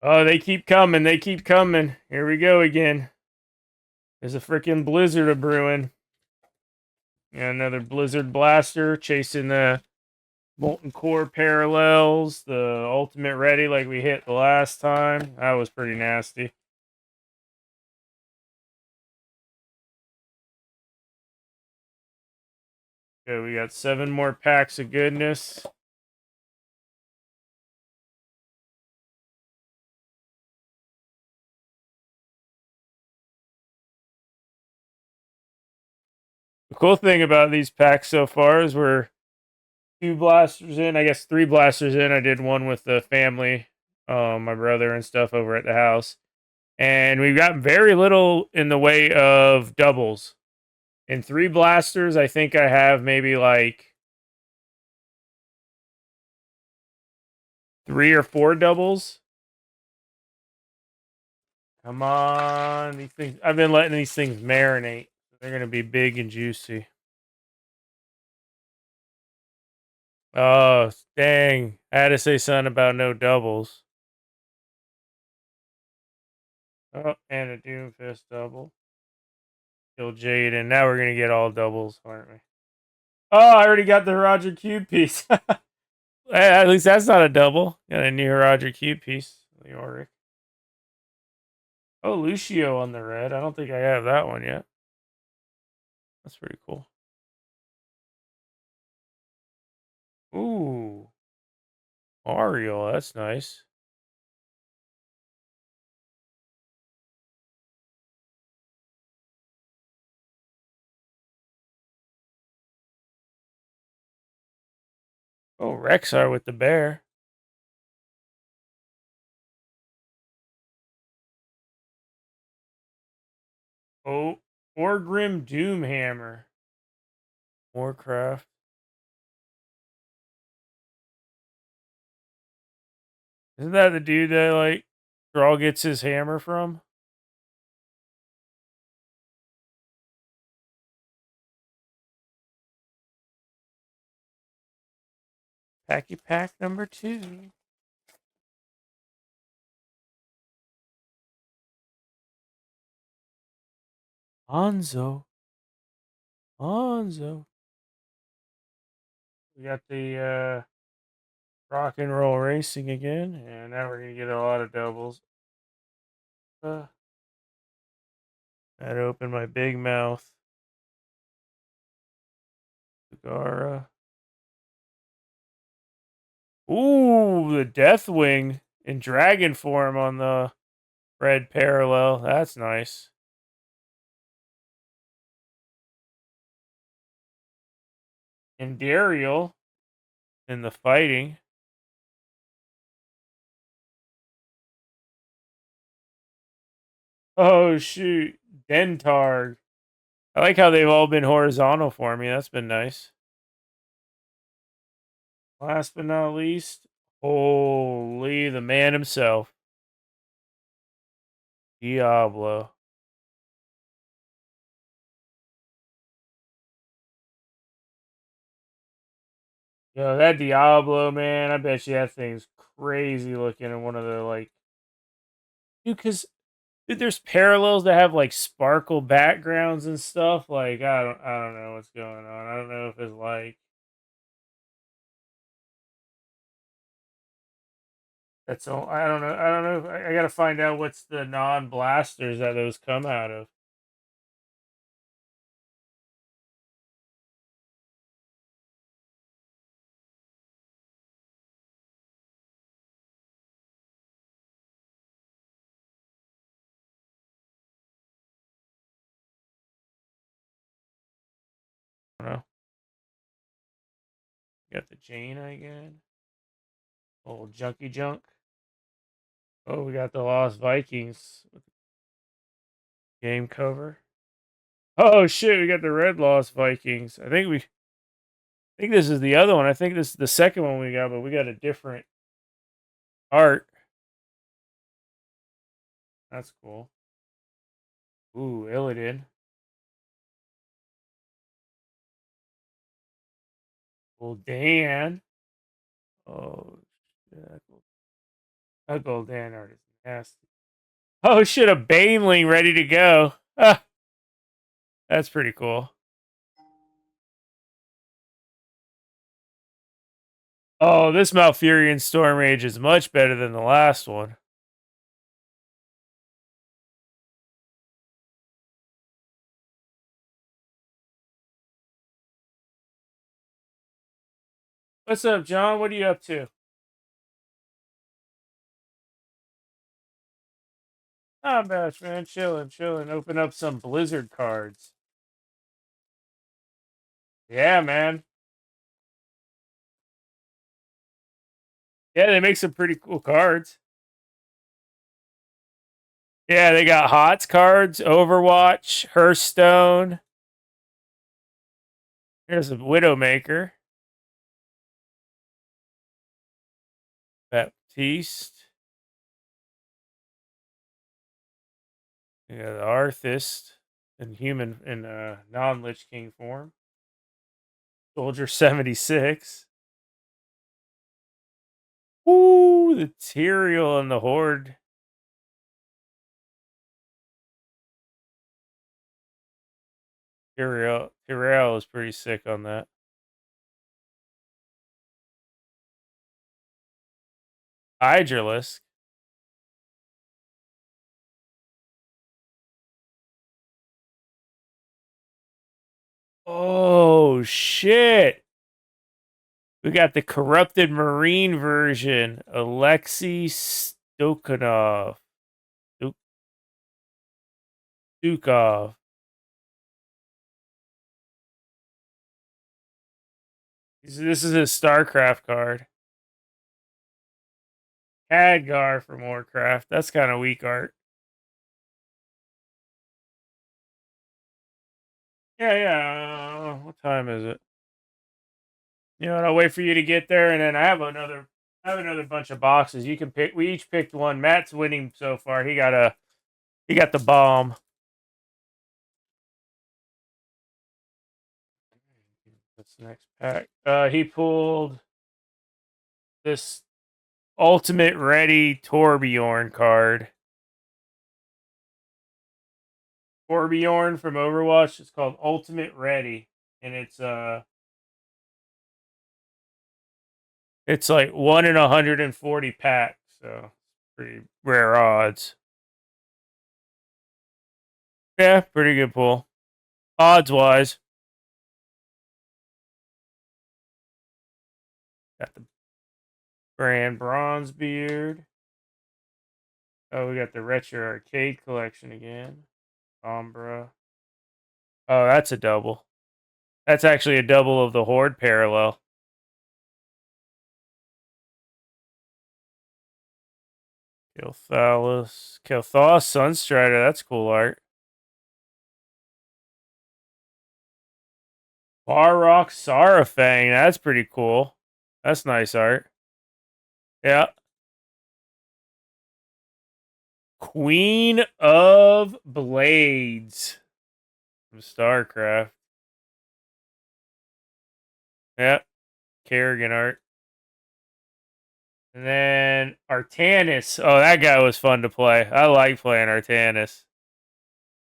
Oh, they keep coming. They keep coming. Here we go again. There's a freaking blizzard a brewing. Yeah, another blizzard blaster chasing the Molten Core Parallels, the ultimate ready like we hit the last time. That was pretty nasty. Okay, we got 7 more packs of goodness. The cool thing about these packs so far is we're 2 blasters in, I guess 3 blasters in. I did one with the family, my brother and stuff over at the house. And we've got very little in the way of doubles. In 3 blasters, I think I have maybe like 3 or 4 doubles. Come on, these things. I've been letting these things marinate. They're gonna be big and juicy. Oh dang! I had to say something about no doubles. Oh, and a Doomfist double. Kill Jade, and now we're gonna get all doubles, aren't we? Oh, I already got the Roger Cube piece. At least that's not a double. Got a new Roger Cube piece. Leoric. Oh, Lucio on the red. I don't think I have that one yet. That's pretty cool. Ooh, Mario. That's nice. Oh, Rexar with the bear. Oh, Orgrim Doomhammer. Warcraft. Isn't that the dude that like Thrall gets his hammer from? Packy pack number 2. Hanzo. Hanzo. We got the rock and roll racing again, and now we're gonna get a lot of doubles. Uh, That opened my big mouth. Sagara. Ooh, the Deathwing in dragon form on the red parallel. That's nice. And Dariel in the fighting. Oh shoot, Dentarg. I like how they've all been horizontal for me. That's been nice. Last but not least, holy, the man himself, Diablo. Yo, that Diablo, man, I bet you that thing's crazy looking in one of the like, dude. Because dude, there's parallels that have like sparkle backgrounds and stuff. Like I don't know what's going on. I don't know if it's like that's all. I don't know. I don't know. I got to find out what's the non blasters that those come out of. I don't know. Got the Jaina again. Old junky junk. Oh, we got the Lost Vikings game cover. Oh shit, we got the Red Lost Vikings. I think this is the other one. I think this is the second one we got, but we got a different art. That's cool. Ooh, Illidan. Well, Dan. Oh, shit. That Goldan art is Yes. Oh shit, a Baneling ready to go. Ah, that's pretty cool. Oh, this Malfurion Storm Rage is much better than the last one. What's up, John? What are you up to? Not much, man. Chilling. Open up some Blizzard cards. Yeah, man. Yeah, they make some pretty cool cards. Yeah, they got HOTS cards, Overwatch, Hearthstone. Here's a Widowmaker. Baptiste. Yeah, the Arthist in human in non-Lich King form. Soldier 76. Ooh, the Tyrael and the Horde. Tyrael is pretty sick on that. Hydralisk. Oh shit! We got the corrupted Marine version, Alexei Stukov. Stukov. This is a StarCraft card. Khadgar from Warcraft. That's kind of weak art. Yeah. What time is it? You know what? I'll wait for you to get there, and then I have another bunch of boxes. You can pick. We each picked one. Matt's winning so far. He got the bomb. What's the next pack? He pulled this Ultimate Ready Torbjorn card. Torbjorn from Overwatch. It's called Ultimate Ready, and it's like 1 in 140 packs, so pretty rare odds. Yeah, pretty good pull. Odds wise. Got the Brand Bronzebeard. Oh, we got the Retro Arcade Collection again. Sombra. Oh, that's a double. That's actually a double of the Horde Parallel. Kel'Thas Sunstrider. That's cool art. Barrock Sarafang. That's pretty cool. That's nice art. Yeah. Queen of Blades from StarCraft. Yep. Kerrigan art. And then Artanis. Oh, that guy was fun to play. I like playing Artanis.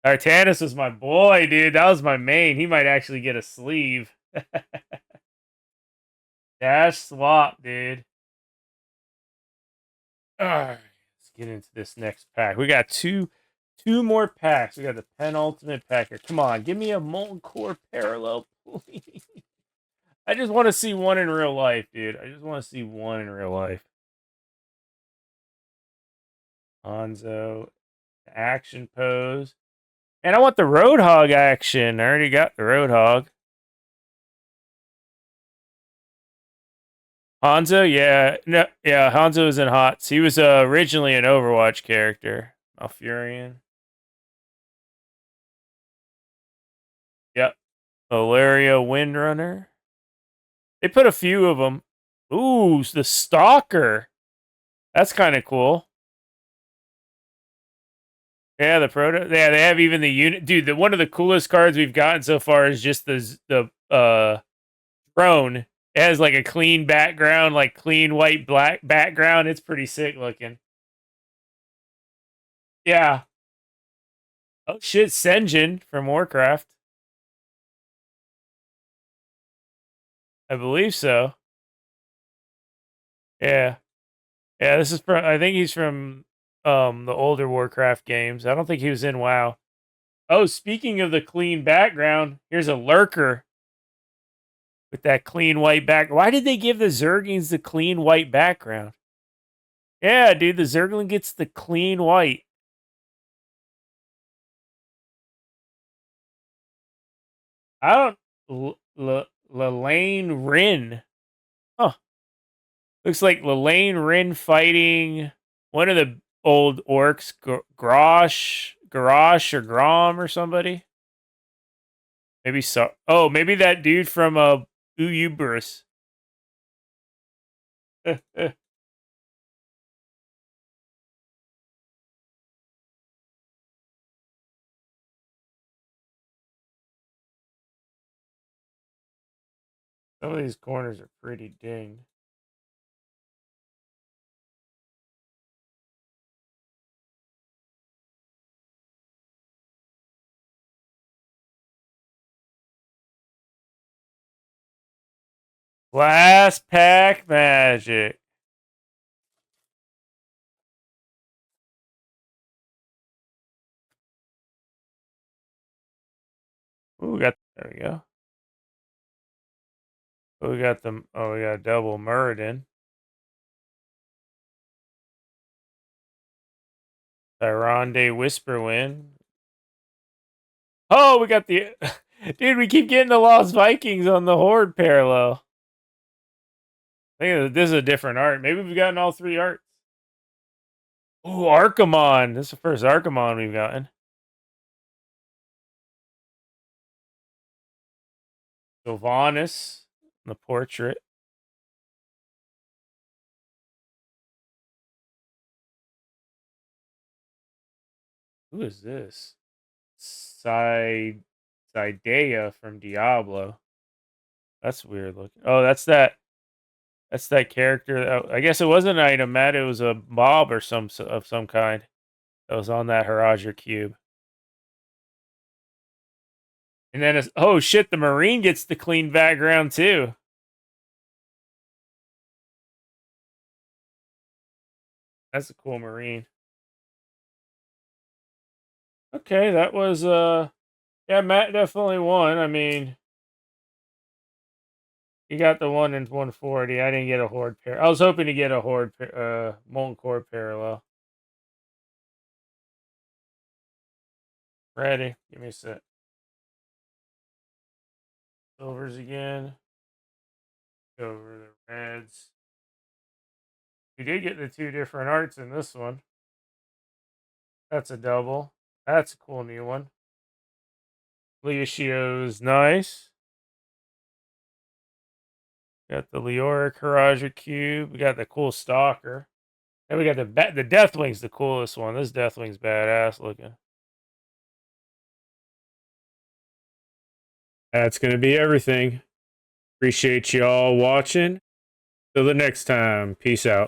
Artanis was my boy, dude. That was my main. He might actually get a sleeve. Dash swap, dude. Alright, let's get into this next pack. We got two more packs. We got the penultimate pack here. Come on, give me a Molten Core Parallel, please. I just want to see one in real life, dude. I just want to see one in real life. Hanzo, action pose. And I want the Roadhog action. I already got the Roadhog. Hanzo, yeah. No, yeah, Hanzo is in HOTS. He was originally an Overwatch character. Malfurion. Yep. Valeria Windrunner. They put a few of them. Ooh, the Stalker. That's kind of cool. Yeah, the proto. Yeah, they have even the unit. Dude, one of the coolest cards we've gotten so far is just the drone. It has like a clean background, like clean white black background. It's pretty sick looking. Yeah. Oh shit, Senjin from Warcraft. I believe so. Yeah. Yeah, this is from I think he's from the older Warcraft games. I don't think he was in WoW. Oh, speaking of the clean background, here's a lurker with that clean white back. Why did they give the Zerglings the clean white background? Yeah, dude, the Zergling gets the clean white. I don't Lelaine Rin. Huh. Looks like Lelaine Rin fighting one of the old orcs, Garrosh or Grom or somebody. Maybe so. Oh, maybe that dude from Ouroboros. Some of these corners are pretty dinged. Last pack magic. Ooh, we got there we go. Oh, we got them. Oh, we got double Muradin. Tyrande Whisperwind. Oh, we got the dude. We keep getting the Lost Vikings on the Horde parallel. I think this is a different art. Maybe we've gotten all three arts. Oh, Archimon. This is the first Archimon we've gotten. Sylvanas, the portrait. Who is this? Sidea from Diablo. That's weird looking. Oh, that's that. That's that character. I guess it wasn't an item, Matt. It was a mob or some of some kind that was on that Harajer cube. And then it's, oh shit, the Marine gets the clean background too. That's a cool Marine. Okay, that was yeah, Matt definitely won. I mean, he got the 1 in 140. I didn't get a Horde pair. I was hoping to get a Horde Molten Core Parallel. Ready. Give me a sec. Silvers again. Over the reds. We did get the two different arts in this one. That's a double. That's a cool new one. Leoshio's nice. Got the Leoric Haraja cube. We got the cool Stalker. And we got the Deathwing's the coolest one. This Deathwing's badass looking. That's going to be everything. Appreciate you all watching. Till the next time. Peace out.